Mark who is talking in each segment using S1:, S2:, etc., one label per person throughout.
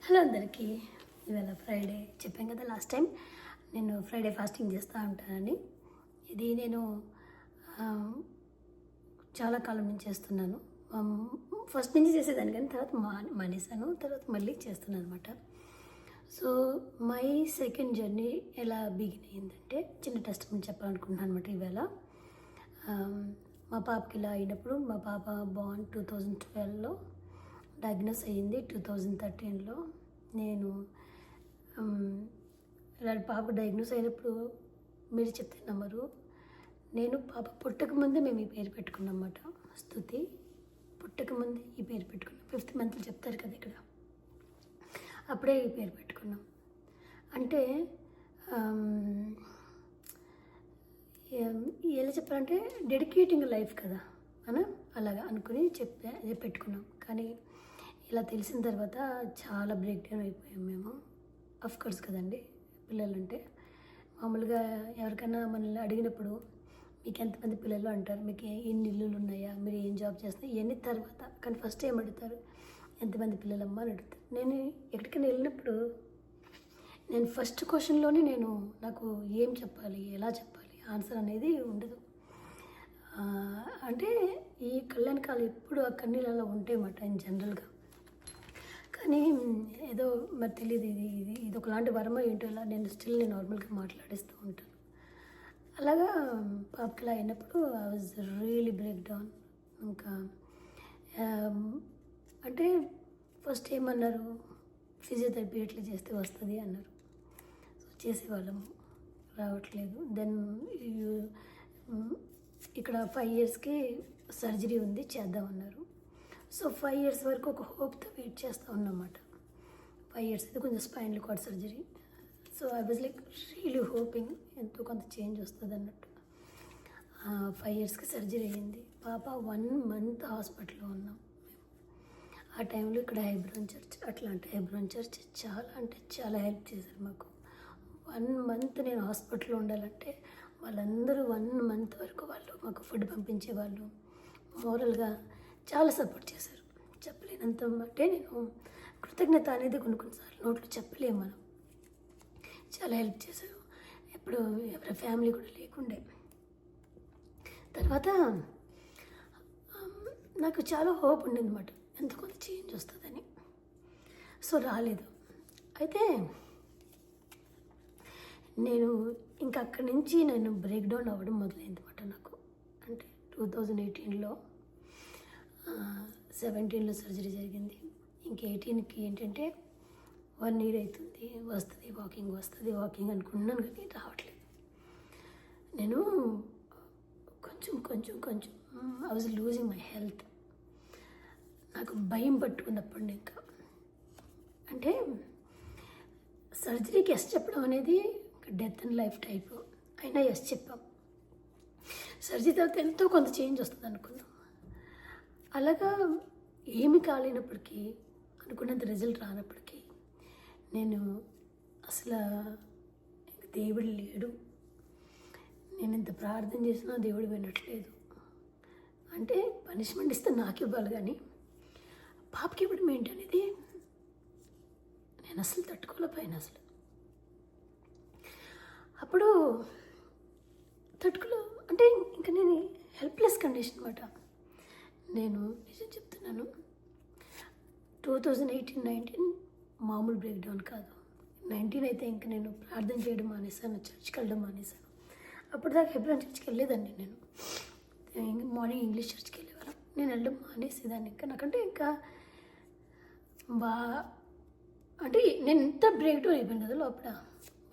S1: Hello అందరికీ. ఇవాళ Friday చెప్పాను కదా లాస్ట్ టైం నేను ఫ్రైడే ఫాస్టింగ్ చేస్తూ ఉంటానని. ఇది నేను చాలా కాలం నుంచి చేస్తున్నాను. ఫస్ట్ నుంచి చేసేదాన్ని కానీ తర్వాత మానేశాను. తర్వాత మళ్ళీ చేస్తున్నాను అనమాట. సో మై సెకండ్ జర్నీ ఎలా బిగిన్ అయ్యిందంటే చిన్న టెస్టిమనీ చెప్పాలనుకుంటున్నాను అనమాట. ఈవేళ మా పాపకి ఇలా అయినప్పుడు, మా పాప బార్న్ 2012లో డయాగ్నోస్ అయ్యింది. 2013లో నేను ఇలాంటి పాప డయాగ్నోస్ అయినప్పుడు మీరు చెప్తే నమ్మరు, నేను పాప పుట్టకముందే మేము ఈ పేరు పెట్టుకున్నాం అన్నమాట. స్తుతి పుట్టకముందే ఈ పేరు పెట్టుకున్నాం. 5th మంత్లో చెప్తారు కదా ఇక్కడ, అప్పుడే ఈ పేరు పెట్టుకున్నాం. అంటే ఎలా చెప్పాలంటే డెడికేటింగ్ లైఫ్ కదా అని అలాగా అనుకుని పెట్టుకున్నాం. కానీ ఇలా తెలిసిన తర్వాత చాలా బ్రేక్ డౌన్ అయిపోయాం మేము. కోర్స్ కదండి, పిల్లలంటే మామూలుగా ఎవరికైనా మనల్ని అడిగినప్పుడు మీకు ఎంతమంది పిల్లలు అంటారు, మీకు ఎన్ని ఇల్లులు ఉన్నాయా, మీరు ఏం జాబ్ చేస్తున్నారు, ఇవన్నీ తర్వాత. కానీ ఫస్ట్ ఏం అడుగుతారు, ఎంతమంది పిల్లలమ్మా అని అడుగుతారు. నేను ఎక్కడికైనా వెళ్ళినప్పుడు నేను ఫస్ట్ క్వశ్చన్లోనే నాకు ఏం చెప్పాలి, ఎలా చెప్పాలి, ఆన్సర్ అనేది ఉండదు. అంటే ఈ కళ్యాణకాలు ఎప్పుడు ఆ కన్నీళ్ళు అలా ఉంటాయన్నమాట ఇన్ జనరల్గా. కానీ ఏదో మరి తెలియదు, ఇది ఒకలాంటి వరమ ఏంటో ఇలా నేను నార్మల్గా మాట్లాడిస్తూ ఉంటాను. అలాగా పాపకి ఇలా అయినప్పుడు I was really break down. ఇంకా అంటే ఫస్ట్ ఏమన్నారు, ఫిజియోథెరపీ ఎట్లా చేస్తే వస్తుంది అన్నారు. సో చేసేవాళ్ళము, రావట్లేదు. దెన్ ఇక్కడ 5 yearsకి సర్జరీ ఉంది, చేద్దామన్నారు. సో 5 years వరకు ఒక హోప్తో వెయిట్ చేస్తూ ఉన్నమాట. 5 years అయితే కొంచెం spinal cord surgery. So I was like really hoping ఎంతో కొంత చేంజ్ వస్తుంది అన్నట్టు. 5 yearsకి సర్జరీ అయ్యింది. పాప 1 month హాస్పిటల్లో ఉన్నాం మేము. ఆ టైంలో ఇక్కడ హైబ్రోన్ చర్చ్ చాలా అంటే చాలా హెల్ప్ చేశారు మాకు. 1 month నేను హాస్పిటల్లో ఉండాలంటే వాళ్ళందరూ 1 month వరకు వాళ్ళు మాకు ఫుడ్ పంపించేవాళ్ళు. మోరల్గా చాలా సపోర్ట్ చేశారు. చెప్పలేనంత అంటే నేను కృతజ్ఞత అనేది కొన్నిసార్లు నోట్లో చెప్పలేము మనం. చాలా హెల్ప్ చేశారు. ఎప్పుడు ఎవరి ఫ్యామిలీ కూడా లేకుండే. తర్వాత నాకు చాలా హోప్ ఉండేదన్నమాట, ఎంత కొంత చేంజ్ వస్తుందని. సో రాలేదు. అయితే నేను ఇంకా అక్కడి నుంచి నేను బ్రేక్ డౌన్ అవ్వడం మొదలైందన్నమాట నాకు. అంటే 2018లో 17లో సర్జరీ జరిగింది. ఇంక 18కి ఏంటంటే 1 year అవుతుంది, వాకింగ్ అనుకున్నాను కానీ రావట్లేదు. నేను కొంచెం I was losing my health. నాకు భయం పట్టుకున్నప్పుడు ఇంకా అంటే సర్జరీకి ఎస్ చెప్పడం అనేది డెత్ అండ్ లైఫ్ టైపు అయినా ఎస్ చెప్పాం. సర్జరీ తర్వాత ఎంతో కొంత చేంజ్ వస్తుంది అనుకున్నాం. అలాగా ఏమి కాలేనప్పటికీ, అనుకున్నంత రిజల్ట్ రానప్పటికీ నేను అసలు దేవుడు లేడు, నేను ఇంత ప్రార్థన చేసినా దేవుడు వినట్లేదు. అంటే పనిష్మెంట్ ఇస్తే నాకు ఇవ్వాలి కానీ పాపకి ఇవ్వడం ఏంటి అనేది నేను అసలు తట్టుకోలేకపోయాను. అసలు అప్పుడు అంటే ఇంకా నేను హెల్ప్లెస్ కండిషన్ అనమాట. నేను నిజం చెప్తున్నాను, 2018-19 మామూలు బ్రేక్ డౌన్ కాదు. 19 అయితే ఇంకా నేను ప్రార్థన చేయడం మానేశాను, చర్చ్కి వెళ్ళడం మానేశాను. అప్పుడు దాకా హెబ్రోన్ చర్చ్కి వెళ్ళేదాన్ని. నేను మార్నింగ్ ఇంగ్లీష్ చర్చ్కి వెళ్ళేవాళ్ళం. నేను వెళ్ళడం మానేసేదాన్ని. ఇంకా నాకంటే ఇంకా అంటే నేను ఎంత బ్రేక్ డౌన్ అయిపోయాను కదా లోపల.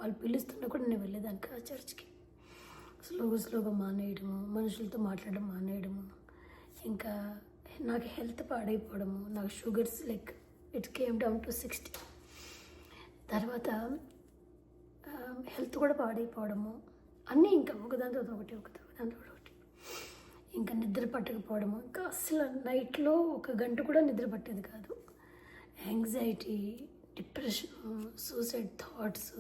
S1: వాళ్ళు పిలుస్తున్నా కూడా నేను వెళ్ళేదాన్ని కదా చర్చ్కి. స్లోగా మానేయడము, మనుషులతో మాట్లాడడం మానేయడము, ఇంకా నాకు హెల్త్ పాడైపోవడము. నాకు sugars like it came down to 60. తర్వాత హెల్త్ కూడా పాడైపోవడము, అన్నీ ఇంకా ఒకదాంతో ఒకటి. ఇంకా నిద్ర పట్టకపోవడము, ఇంకా అసలు నైట్లో 1 గంట కూడా నిద్ర పట్టేది కాదు. Anxiety, depression, suicide thoughts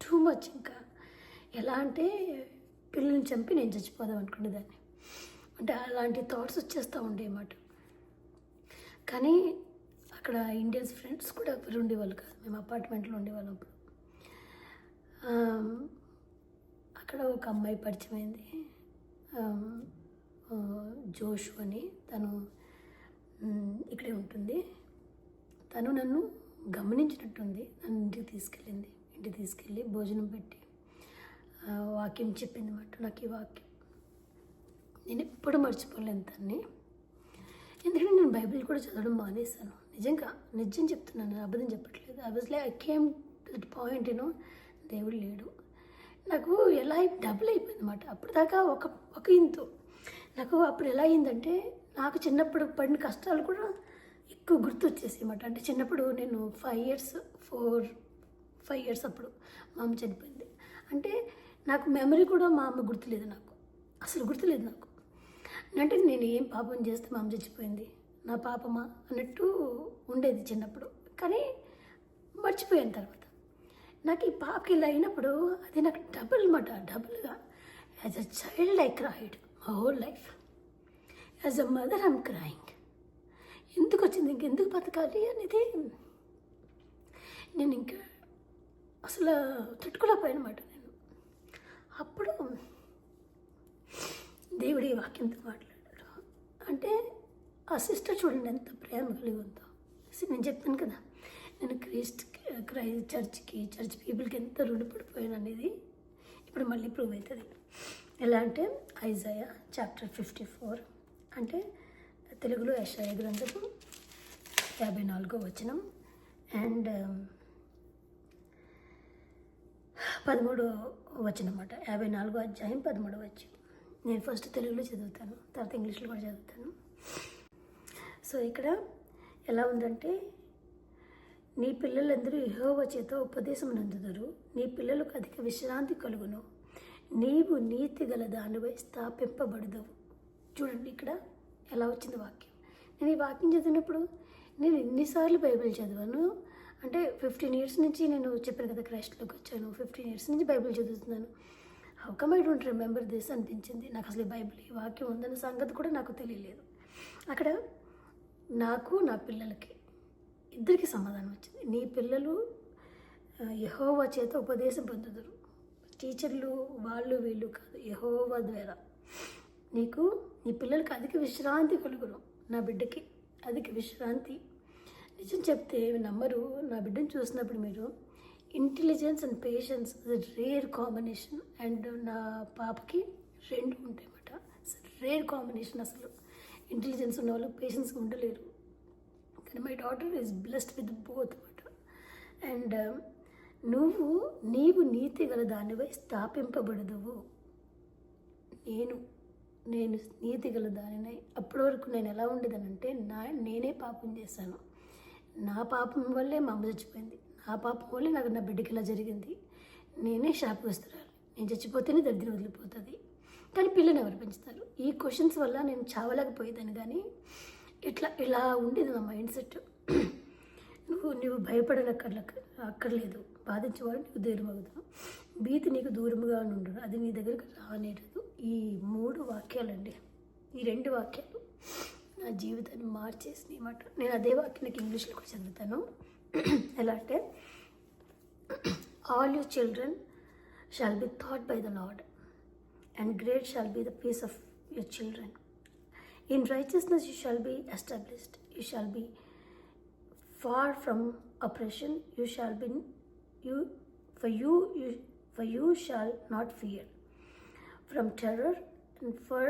S1: too much. ఇంకా ఎలా అంటే పిల్లల్ని చంపి నేను చచ్చిపోదాం అనుకునేదాన్ని. అంటే అలాంటి థాట్స్ వచ్చేస్తూ ఉండేమాట. కానీ అక్కడ ఇండియన్స్ ఫ్రెండ్స్ కూడా ఎవరు ఉండేవాళ్ళు కాదు, మేము అపార్ట్మెంట్లో ఉండేవాళ్ళం అప్పుడు. అక్కడ ఒక అమ్మాయి పరిచయం అయింది, జోషు అని. తను ఇక్కడే ఉంటుంది. తను నన్ను గమనించినట్టుంది, నన్ను ఇంటికి తీసుకెళ్ళి భోజనం పెట్టి వాక్యం చెప్పింది అన్నమాట. నాకు ఈ వాక్యం నేను ఎప్పుడు మర్చిపోలేను తన్ని. ఎందుకంటే నేను బైబిల్ కూడా చదవడం మానేశాను. నిజం చెప్తున్నాను, నేను అబద్ధం చెప్పట్లేదు. I came to that point, దేవుడు లేడు. నాకు ఎలా డబుల్ అయిపోయింది అన్నమాట. అప్పటిదాకా ఒక ఇంతు. నాకు అప్పుడు ఎలా అయిందంటే, నాకు చిన్నప్పుడు పడిన కష్టాలు కూడా ఎక్కువ గుర్తు వచ్చేసి అన్నమాట. అంటే చిన్నప్పుడు నేను 5 ఇయర్స్ అప్పుడు మా అమ్మ చనిపోయింది. అంటే నాకు మెమరీ కూడా మా అమ్మ గుర్తులేదు, అసలు గుర్తులేదు నాకు. అంటే నేను ఏం పాపం చేస్తే మా అమ్మ చచ్చిపోయింది, నా పాపమా అన్నట్టు ఉండేది చిన్నప్పుడు. కానీ మర్చిపోయాను తర్వాత. నాకు ఈ పాపకి ఇలా అయినప్పుడు అది నాకు డబుల్గా as a child I cried my whole life. As a mother I'm crying. ఎందుకు వచ్చింది, ఇంకెందుకు బతకాలి అనేది నేను ఇంకా అసలు తట్టుకోలేకపోయానమాట నేను. అప్పుడు దేవుడు ఈ వాక్యంతో మాట్లాడాడు. అంటే ఆ సిస్టర్ చూడండి ఎంత ప్రేమ కలిగి ఉందో. నేను చెప్తాను కదా, నేను చర్చ్ పీపుల్కి ఎంత రుణపడిపోయాను అనేది ఇప్పుడు మళ్ళీ ప్రూవ్ అవుతుంది. ఎలా అంటే ఐజాయా చాప్టర్ 54, అంటే తెలుగులో యెషయా గ్రంథము 54వ వచనం అండ్ 13వ వచనం అన్నమాట. 54వ అధ్యాయం 13వ వచనం. నేను ఫస్ట్ తెలుగులో చదువుతాను, తర్వాత ఇంగ్లీష్లో కూడా చదువుతాను. సో ఇక్కడ ఎలా ఉందంటే, నీ పిల్లలందరూ యెహోవా చేత ఉపదేశం నందుదురు, నీ పిల్లలకు అధిక విశ్రాంతి కలుగును, నీవు నీతి గల దానిపై స్థాపింపబడదవు. చూడండి ఇక్కడ ఎలా వచ్చింది వాక్యం. నేను ఈ వాక్యం చదివినప్పుడు నేను ఎన్నిసార్లు బైబిల్ చదివాను అంటే 15 ఇయర్స్ నుంచి, నేను చెప్పాను కదా క్రైస్ట్లోకి వచ్చాను, 15 ఇయర్స్ నుంచి బైబిల్ చదువుతున్నాను. How come I don't remember this అనిపించింది నాకు. అసలు బైబిల్ ఈ వాక్యం ఉందన్న సంగతి కూడా నాకు తెలియలేదు. అక్కడ నాకు నా పిల్లలకి ఇద్దరికి సమాధానం వచ్చింది. నీ పిల్లలు యెహోవా చేత ఉపదేశం పొందుదురు. టీచర్లు వాళ్ళు వీళ్ళు కాదు, యెహోవా ద్వారా నీ పిల్లలకి అధిక విశ్రాంతి కలుగును. నా బిడ్డకి అధిక విశ్రాంతి. నిజం చెప్తే నమ్మరు. నా బిడ్డను చూసినప్పుడు మీరు intelligence and patience rare combination. And నా పాపకి 2 ఉంటాయి అన్నమాట. Rare combination. అసలు ఇంటెలిజెన్స్ ఉన్న వాళ్ళు పేషెన్స్ ఉండలేరు. కానీ my daughter is blessed with both అన్నమాట. అండ్ నీవు నీతి గల దానిపై స్థాపింపబడదువు. నేను నీతి గల దానినై. అప్పటి వరకు నేను ఎలా ఉండేదనంటే, నేనే పాపం చేశాను, నా పాపం వల్లే మా అమ్మ చచ్చిపోయింది, నా పాపం వల్లే నాకు నా బిడ్డకి ఇలా జరిగింది, నేనే శాపగ్రస్తురాలు, నేను చచ్చిపోతేనే దరిద్రం వదిలిపోతుంది. కానీ పిల్లని ఎవరు పెంచుతారు? ఈ క్వశ్చన్స్ వల్ల నేను చావలేకపోయేదాన్ని. కానీ ఇలా ఉండేది నా మైండ్ సెట్. నువ్వు అక్కర్లేదు, బాధించేవాడు నీకు దూరం అవుతాను, భీతి నీకు దూరముగా ఉండును, అది నీ దగ్గరకు రానేటదు. ఈ 3 వాక్యాలండి, ఈ 2 వాక్యాలు నా జీవితాన్ని మార్చేసినాయి అన్నమాట. నేను అదే వాక్యం నాకు ఇంగ్లీష్లో కూడా చదువుతాను. ఎలా అంటే, all your children shall be taught by the Lord, and great shall be the peace of your children. In righteousness you shall be established, you shall be far from oppression, for you shall not fear from terror, and for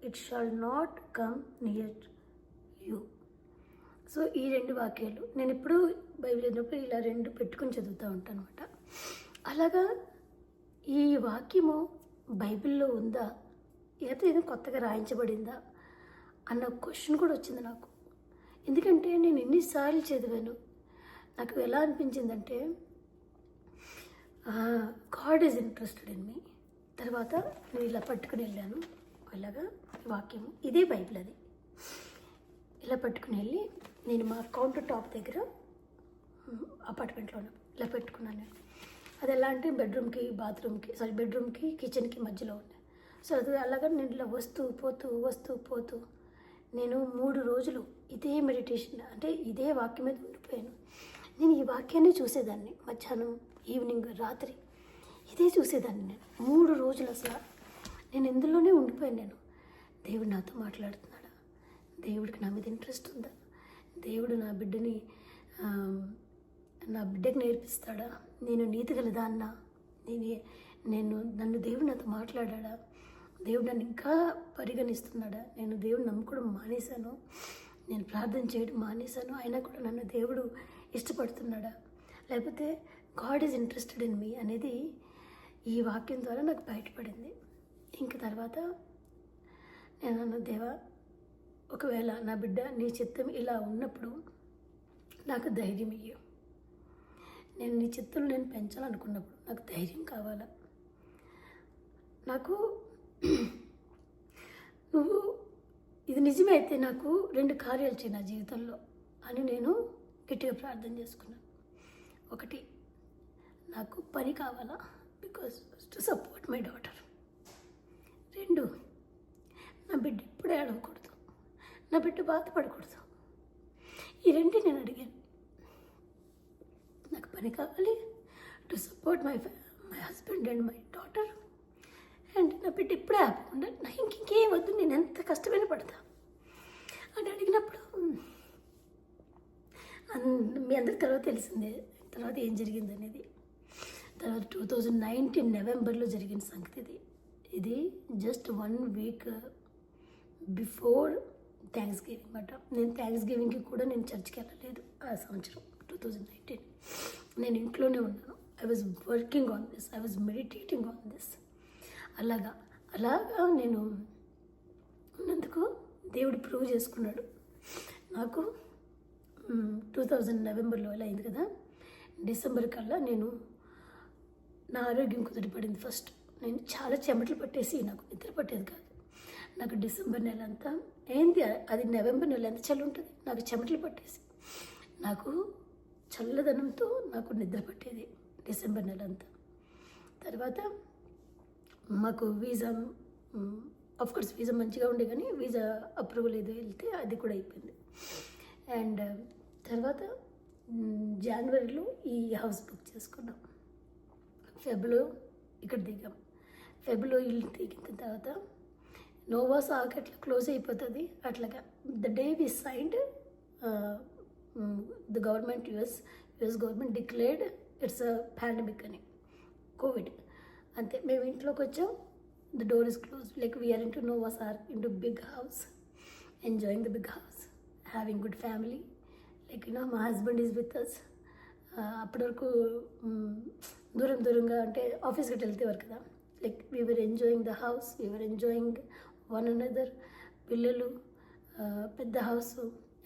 S1: it shall not come near you. So ఈ 2 వాక్యాలు నేను ఇప్పుడు Bible చదివినప్పుడు ఇలా 2 పెట్టుకుని చదువుతూ ఉంటాను అనమాట. అలాగా ఈ వాక్యము బైబిల్లో ఉందా, లేకపోతే ఏదో కొత్తగా రాయించబడిందా అన్న క్వశ్చన్ కూడా వచ్చింది నాకు. ఎందుకంటే నేను ఎన్నిసార్లు చదివాను, నాకు ఎలా అనిపించిందంటే, God is interested in me. తర్వాత నేను ఇలా పట్టుకుని వెళ్ళాను, అలాగా వాక్యం ఇదే బైబిల్, అది ఇలా పట్టుకుని వెళ్ళి నేను మా కౌంటర్ టాప్ దగ్గర అపార్ట్మెంట్లో ఇలా పెట్టుకున్నాను నేను. అది ఎలా అంటే బెడ్రూమ్కి కిచెన్కి మధ్యలో ఉంది. సో అది అలాగా నేను ఇలా వస్తూ పోతూ నేను 3 రోజులు ఇదే మెడిటేషన్ అంటే ఇదే వాక్యం మీద ఉండిపోయాను. నేను ఈ వాక్యాన్ని చూసేదాన్ని మధ్యాహ్నం, ఈవినింగ్, రాత్రి ఇదే చూసేదాన్ని. నేను 3 రోజులు అసలు నేను ఇందులోనే ఉండిపోయాను. నేను దేవుడు నాతో మాట్లాడుతున్నాడా, దేవుడికి నా మీద ఇంట్రెస్ట్ ఉందా, దేవుడు నా బిడ్డకి నేర్పిస్తాడా, నేను నీతి గలదాన్నా, నన్ను దేవుడు నాతో మాట్లాడా, దేవుడు నన్ను ఇంకా పరిగణిస్తున్నాడా, నేను దేవుడు నమ్ముకోవడం మానేశాను, నేను ప్రార్థన చేయడం మానేశాను, అయినా కూడా నన్ను దేవుడు ఇష్టపడుతున్నాడా, లేకపోతే God is interested in me అనేది ఈ వాక్యం ద్వారా నాకు బయటపడింది. ఇంక తర్వాత నేను అన్న, దేవా, ఒకవేళ నా బిడ్డ నీ చిత్తం ఇలా ఉన్నప్పుడు నాకు ధైర్యం ఇయ్యు. నేను నీ చిత్తం నేను పెంచాలనుకున్నప్పుడు నాకు ధైర్యం కావాలా. నాకు నువ్వు ఇది నిజమే అయితే నాకు 2 కార్యాలు చేయి నా జీవితంలో అని నేను గట్టిగా ప్రార్థన చేసుకున్నాను. ఒకటి, నాకు పని కావాలా, because to support my daughter. 2, నా బిడ్డ ఎప్పుడూ ఏడవకూడదు, నా బిడ్డ బాధపడకూడదు. ఈ 2 నేను అడిగాను. నాకు పని కావాలి, to support my husband and my daughter, and నా బిడ్డ ఇప్పుడే ఆపకుండా నాకు ఇంకేం వద్దు, నేను ఎంత కష్టమైన పడతా అని అడిగినప్పుడు మీ అందరికి తర్వాత తెలిసిందే తర్వాత ఏం జరిగింది అనేది. తర్వాత 2019 నవంబర్లో జరిగిన సంగతి ఇది just 1 week before thanks giving అన్నమాట. నేను థ్యాంక్స్ గివింగ్కి కూడా నేను చర్చ్కి వెళ్ళలేదు ఆ సంవత్సరం 2019. నేను ఇంట్లోనే ఉన్నాను. I was working on this, I was meditating on this. అలాగా నేను ఉన్నందుకు దేవుడు ప్రూవ్ చేసుకున్నాడు. నాకు 2000 నవంబర్లో ఇలా అయింది కదా, డిసెంబర్ కల్లా నా ఆరోగ్యం కుదిరిపడింది. ఫస్ట్ నేను చాలా చెమటలు పట్టేసి నాకు నిద్ర పట్టేది కాదు. నాకు డిసెంబర్ నెల అంతా ఏంది, అది నవంబర్ నెల ఎంత చలి ఉంటుంది, నాకు చెమటలు పట్టేసి నాకు చల్లదనంతో నాకు నిద్ర పట్టేది డిసెంబర్ నెల అంతా. తర్వాత మాకు వీసా, ఆఫ్కోర్స్ వీసా మంచిగా ఉండే కానీ వీసా అప్రూవల్ ఏదో వెళ్తే అది కూడా అయిపోయింది. అండ్ తర్వాత జనవరిలో ఈ హౌస్ బుక్ చేసుకున్నాం. ఫెబ్లో ఇక్కడ దిగాం. ఫెబ్లో ఇల్లు దిగిన తర్వాత నోవా సాక్ అట్లా క్లోజ్ అయిపోతుంది. అట్లాగా the day we signed the government US government declared it's a pandemic అని, కోవిడ్. అంతే, మేము ఇంట్లోకి వచ్చాం. The door is close, like we are in to Noah's ark, in to big house, enjoying the big house, having good family. Like మా husband is with us. అప్పటి వరకు దూరంగా అంటే ఆఫీస్కి వెళ్తేవారు కదా, like we are enjoying the house, we are enjoying one another. పిల్లలు, పెద్ద హౌస్,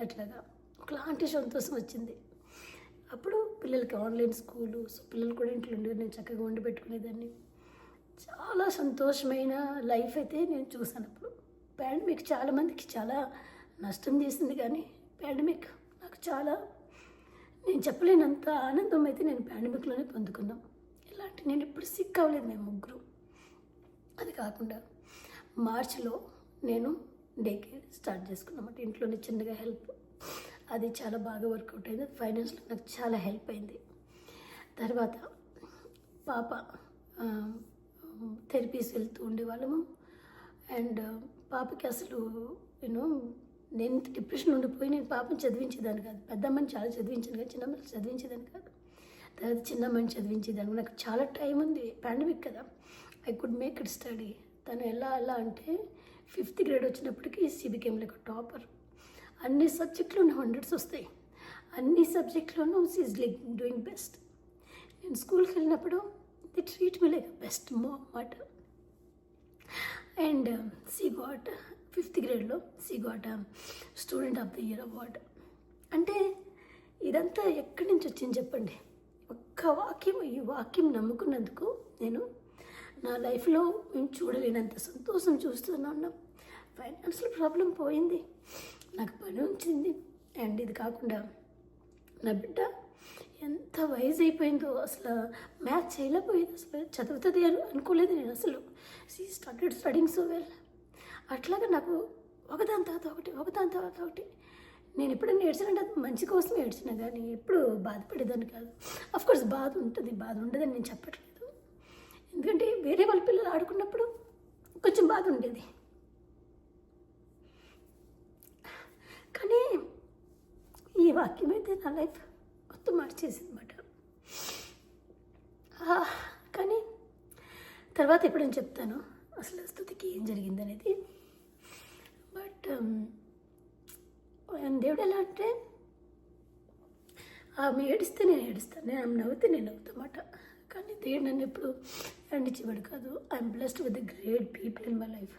S1: అట్లాగా ఒకలాంటి సంతోషం వచ్చింది. అప్పుడు పిల్లలకి ఆన్లైన్ స్కూలు, సో పిల్లలు కూడా ఇంట్లో ఉండేవారు, నేను చక్కగా వండి పెట్టుకునేదాన్ని. చాలా సంతోషమైన లైఫ్ అయితే నేను చూసాను. అప్పుడు పాండమిక్ చాలామందికి చాలా నష్టం చేసింది, కానీ పాండమిక్ నాకు చాలా, నేను చెప్పలేనంత ఆనందం అయితే నేను పాండమిక్లోనే పొందుకున్నాం. ఇలాంటి నేను ఇప్పుడు సిక్ అవ్వలేదు, మేము ముగ్గురు. అది కాకుండా మార్చిలో నేను డే కేర్ స్టార్ట్ చేసుకున్నామాట, ఇంట్లోనే చిన్నగా హెల్ప్. అది చాలా బాగా వర్కౌట్ అయింది. ఫైనాన్స్లో నాకు చాలా హెల్ప్ అయింది. తర్వాత పాప థెరపీస్ వెళ్తూ ఉండేవాళ్ళము. అండ్ పాపకి అసలు నేను డిప్రెషన్ ఉండిపోయి నేను పాపని చదివించేదాన్ని కాదు. పెద్దమ్మని చాలా చదివించాను కానీ చిన్నమ్మని చదివించేదాన్ని కాదు. తర్వాత చిన్నమ్మని చదివించేదాన్ని. నాకు చాలా టైం ఉంది, పాండమిక్ కదా, I could make it study. తను ఎలా అంటే 5th గ్రేడ్ వచ్చినప్పటికీ షీ బికేమ్ లైక్ టాపర్. అన్ని సబ్జెక్టులోనూ 100s వస్తాయి, అన్ని సబ్జెక్టులోనూ she is like doing best. నేను స్కూల్కి వెళ్ళినప్పుడు they treat me like best అన్నమాట. అండ్ షీ గాట్ 5th గ్రేడ్లో she got student of the year award. అంటే ఇదంతా ఎక్కడి నుంచి వచ్చింది చెప్పండి? ఒక్క వాక్యం, ఈ వాక్యం నమ్ముకున్నందుకు నేను నా లైఫ్లో మేము చూడలేనంత సంతోషం చూస్తున్నాను. ఫైనాన్షియల్ ప్రాబ్లం పోయింది, నాకు పని వచ్చింది. అండ్ ఇది కాకుండా నా బిడ్డ ఎంత వయసు అయిపోయిందో, అసలు మ్యాథ్స్ చేయలేకపోయింది, అసలు చదువుతుంది అని అనుకోలేదు నేను అసలు. She started studying so well. అట్లాగా నాకు ఒకదాని తర్వాత ఒకటి నేను ఎప్పుడైనా ఏడ్చానంటే అది మంచి కోసం ఏడ్చినా కానీ ఎప్పుడు బాధపడేదాన్ని కాదు. కోర్స్ బాధ ఉంటుంది, బాధ ఉండదని నేను చెప్పట్లేదు. ఎందుకంటే వేరే వాళ్ళ పిల్లలు ఆడుకున్నప్పుడు కొంచెం బాధ ఉండేది. కానీ ఈ వాక్యం అయితే నా లైఫ్ మొత్తం మార్చేసింది అనమాట. కానీ తర్వాత ఎప్పుడైనా చెప్తాను అసలు స్తుతికి ఏం జరిగింది అనేది. బట్ దేవుడు ఎలా అంటే ఆమె ఏడిస్తే నేను ఏడుస్తాను, నేను ఆమె నవ్వితే నేను నవ్వుతామాట. కానీ దేవుడు నన్ను ఎప్పుడు ఎండిచ్చేవాడు కాదు. I'm blessed with the great people in my life.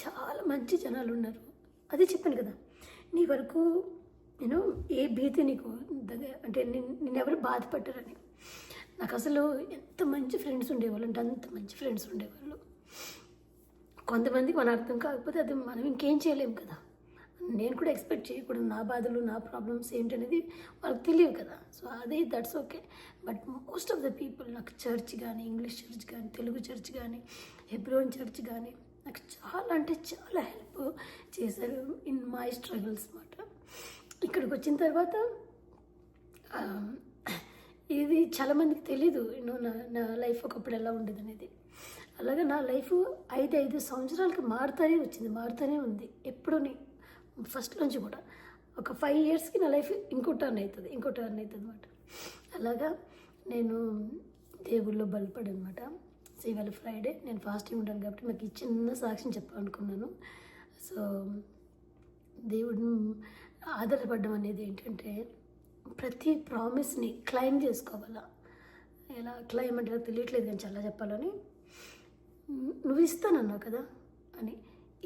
S1: చాలా మంచి జనాలు ఉన్నారు. అదే చెప్పాను కదా, నీ వరకు నేను ఏ భీతి నీకు అంటే నిన్నెవరు బాధపడ్డారని. నాకు అసలు ఎంత మంచి ఫ్రెండ్స్ ఉండేవాళ్ళు అంటే అంత మంచి ఫ్రెండ్స్ ఉండేవాళ్ళు. కొంతమందికి మన అర్థం కాకపోతే అది మనం ఇంకేం చేయలేము కదా. నేను కూడా ఎక్స్పెక్ట్ చేయకూడదు నా బాధలు నా ప్రాబ్లమ్స్ ఏంటనేది వాళ్ళకి తెలియవు కదా. సో అది that's okay. But most of the people నాకు చర్చ్ కానీ, ఇంగ్లీష్ చర్చ్ కానీ, తెలుగు చర్చ్ కానీ, హెబ్రోన్ చర్చ్ కానీ నాకు చాలా అంటే చాలా హెల్ప్ చేశారు ఇన్ మై స్ట్రగుల్స్ మాట. ఇక్కడికి వచ్చిన తర్వాత ఇది చాలామందికి తెలీదు నా లైఫ్ ఒకప్పుడు ఎలా ఉండేది అనేది. అలాగే నా లైఫ్ 5 సంవత్సరాలకి మారుతూనే ఉంది. ఎప్పుడూ ఫస్ట్ నుంచి కూడా ఒక 5 yearsకి నా లైఫ్ ఇంకో టర్న్ అవుతుంది అనమాట. అలాగా నేను దేవుళ్ళో బలపడి అనమాట. ఇవాళ ఫ్రైడే నేను ఫాస్టింగ్ ఉంటాను కాబట్టి నాకు ఈ చిన్న సాక్ష్యం చెప్పాలనుకున్నాను. సో దేవుడిని ఆధారపడడం అనేది ఏంటంటే ప్రతి ప్రామిస్ని క్లైమ్ చేసుకోవాలా. ఎలా క్లైమ్ అంటే నాకు తెలియట్లేదు కానీ చాలా చెప్పాలని. నువ్వు ఇస్తానన్నావు కదా అని,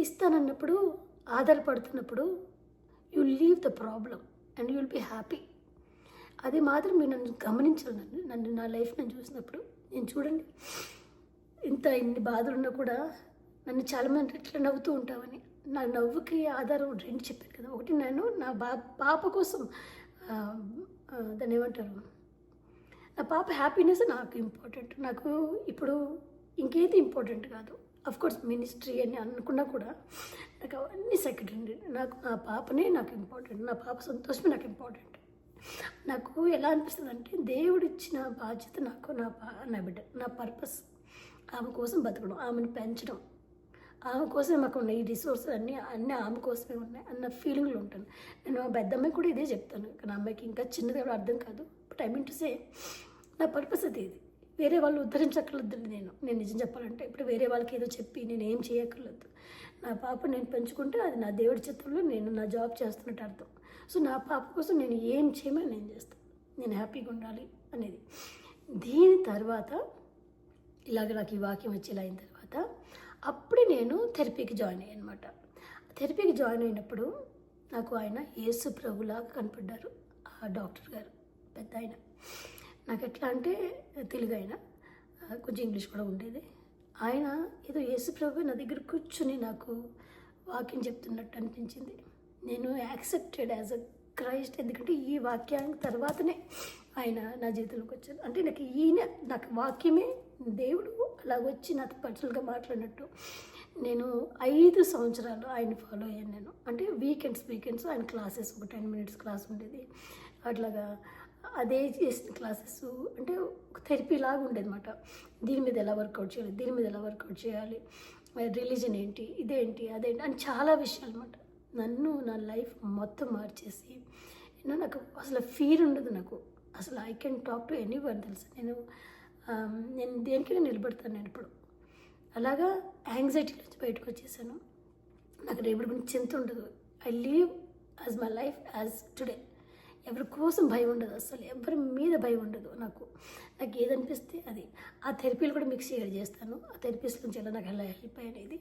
S1: ఇస్తానన్నప్పుడు ఆధారపడుతున్నప్పుడు you leave the problem and you will be happy. అది మాత్రం మీరు నన్ను గమనించాలి. నన్ను నా లైఫ్ నేను చూసినప్పుడు నేను చూడండి ఇన్ని బాధలు ఉన్నా కూడా నన్ను చాలామంది ఇట్లా నవ్వుతూ ఉంటామని. నా నవ్వుకి ఆధారం 2 చెప్పాను కదా. ఒకటి నేను నా పాప కోసం దాన్ని ఏమంటారు, నా పాప హ్యాపీనెస్ నాకు ఇంపార్టెంట్. నాకు ఇప్పుడు ఇంకేది ఇంపార్టెంట్ కాదు. కోర్స్ మినిస్ట్రీ అని అనుకున్నా కూడా నాకు అవన్నీ సెకండరీ. నాకు నా పాపనే నాకు ఇంపార్టెంట్, నా పాప సంతోషమే నాకు ఇంపార్టెంట్. నాకు ఎలా అనిపిస్తుంది అంటే దేవుడు ఇచ్చిన బాధ్యత నాకు నా బిడ్డ, నా పర్పస్ ఆమె కోసం బతకడం, ఆమెను పెంచడం, ఆమె కోసమే మాకు ఉన్నాయి ఈ రిసోర్సెస్ అన్నీ ఆమె కోసమే ఉన్నాయి అన్న ఫీలింగ్లో ఉంటాను. నేను మా పెద్దమ్మాయి కూడా ఇదే చెప్తాను. కానీ అమ్మాయికి ఇంకా చిన్నది కూడా అర్థం కాదు. But I mean to say నా పర్పస్ అది ఇది. వేరే వాళ్ళు ఉద్ధరించక్కర్లేదు. నేను నిజం చెప్పాలంటే ఇప్పుడు వేరే వాళ్ళకి ఏదో చెప్పి నేను ఏం చేయక్కర్లేదు. నా పాప నేను పెంచుకుంటే అది నా దేవుడి చిత్రంలో నేను నా జాబ్ చేస్తున్నట్టు అర్థం. సో నా పాప కోసం నేను ఏం చేయమని నేను చేస్తాను, నేను హ్యాపీగా ఉండాలి అనేది. దీని తర్వాత ఇలాగ నాకు ఈ వాక్యం వచ్చేలా అయిన తర్వాత అప్పుడే నేను థెరపీకి జాయిన్ అయ్యాను అనమాట. థెరపీకి జాయిన్ అయినప్పుడు నాకు ఆయన యేసు ప్రభులాగా కనపడ్డారు. ఆ డాక్టర్ గారు పెద్ద ఆయన. నాకు ఎట్లా అంటే తెలుగు ఆయన, కొంచెం ఇంగ్లీష్ కూడా ఉండేది. ఆయన ఏదో యేసు ప్రభు నా దగ్గర కూర్చుని నాకు వాక్యం చెప్తున్నట్టు అనిపించింది. నేను యాక్సెప్టెడ్ యాజ్ అ క్రైస్ట్. ఎందుకంటే ఈ వాక్యానికి తర్వాతనే ఆయన నా జీవితంలోకి వచ్చారు. అంటే నాకు వాక్యమే దేవుడు అలాగొచ్చి నాతో పర్సనల్గా మాట్లాడినట్టు. నేను 5 సంవత్సరాలు ఆయన ఫాలో అయ్యాను నేను. అంటే వీకెండ్స్ ఆయన క్లాసెస్ ఒక 10 minutes క్లాస్ ఉండేది. అట్లాగా అదే చేసిన క్లాసెస్ అంటే ఒక థెరపీ లాగా ఉండేది అనమాట. దీని మీద ఎలా వర్కౌట్ చేయాలి, రిలీజన్ ఏంటి, ఇదేంటి అదేంటి అని చాలా విషయాలు అనమాట. నన్ను నా లైఫ్ మొత్తం మార్చేసి నాకు అసలు ఫీల్ ఉండదు. నాకు అసలు I can talk to anyone తెలుసు. నేను దేనికైనా నిలబడతాను నేను ఇప్పుడు. అలాగా యాంగ్జైటీ నుంచి బయటకు వచ్చేసాను. నాకు రేపటి గురించి చింత ఉండదు. I leave as my life as today. ఎవరి కోసం భయం ఉండదు, అసలు ఎవరి మీద భయం ఉండదు. నాకు ఏదనిపిస్తే అది. ఆ థెరపీలు కూడా మీకు షేర్ చేస్తాను. ఆ థెరపీస్ నుంచి ఎలా నాకు ఎలా హెల్ప్ అనేది.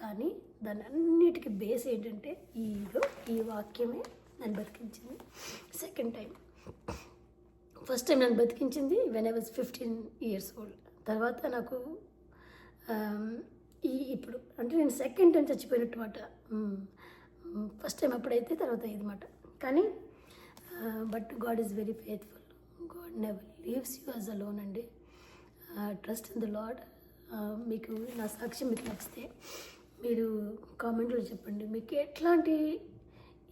S1: కానీ దాని అన్నిటికీ బేస్ ఏంటంటే ఈ వాక్యమే నన్ను బతికించింది. సెకండ్ టైం, ఫస్ట్ టైం నన్ను బతికించింది when I was 15 years old. తర్వాత నాకు ఇప్పుడు అంటే నేను సెకండ్ టైం చచ్చిపోయినట్టు మాట. ఫస్ట్ టైం అప్పుడైతే తర్వాత ఇది మాట. కానీ but God is very faithful. God never leaves you as alone అండి. Trust in the Lord. మీకు నా సాక్ష్యం మీకు నచ్చితే మీరు కామెంట్లో చెప్పండి. మీకు ఎట్లాంటి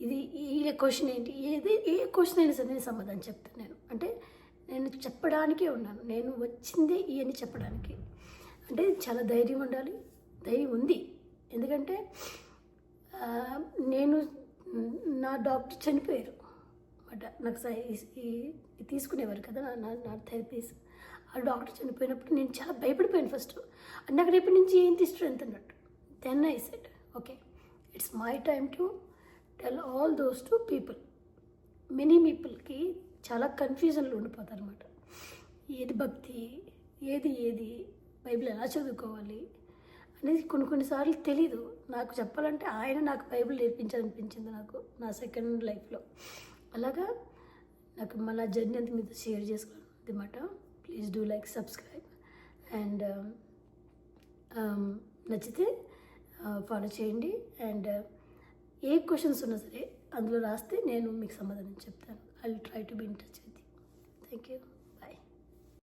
S1: ఇది ఈ క్వశ్చన్ ఏంటి, ఏ క్వశ్చన్ అయినా సరే నేను సమాధానం చెప్తాను. అంటే నేను చెప్పడానికే ఉన్నాను, నేను వచ్చిందే ఇవన్నీ చెప్పడానికి. అంటే చాలా ధైర్యం ఉండాలి, ధైర్యం ఉంది. ఎందుకంటే నేను నా డాక్టర్ చనిపోయారు అన్నమాట. నాకు తీసుకునేవారు కదా నా థెరపీస్. ఆ డాక్టర్ చనిపోయినప్పుడు నేను చాలా భయపడిపోయాను ఫస్ట్. నాకు రేపటి నుంచి ఏంటి స్ట్రెంత్ అన్నట్టు. Then I said okay, it's my time to tell all those to people. Many పీపుల్కి చాలా కన్ఫ్యూజన్లో ఉండిపోతారు అనమాట. ఏది భక్తి, ఏది బైబిల్ ఎలా చదువుకోవాలి అనేది కొన్నిసార్లు తెలీదు. నాకు చెప్పాలంటే ఆయన నాకు బైబిల్ నేర్పించాలనిపించింది నాకు నా సెకండ్ లైఫ్లో. అలాగా నాకు మళ్ళీ జర్నీ అంతా మీతో షేర్ చేసుకోవాలి అనమాట. Please do like, subscribe and నచ్చితే ఫాలో చేయండి. అండ్ ఏ క్వశ్చన్స్ ఉన్నా సరే అందులో రాస్తే నేను మీకు సమాధానం చెప్తాను. I will try to be in touch with you. Thank you.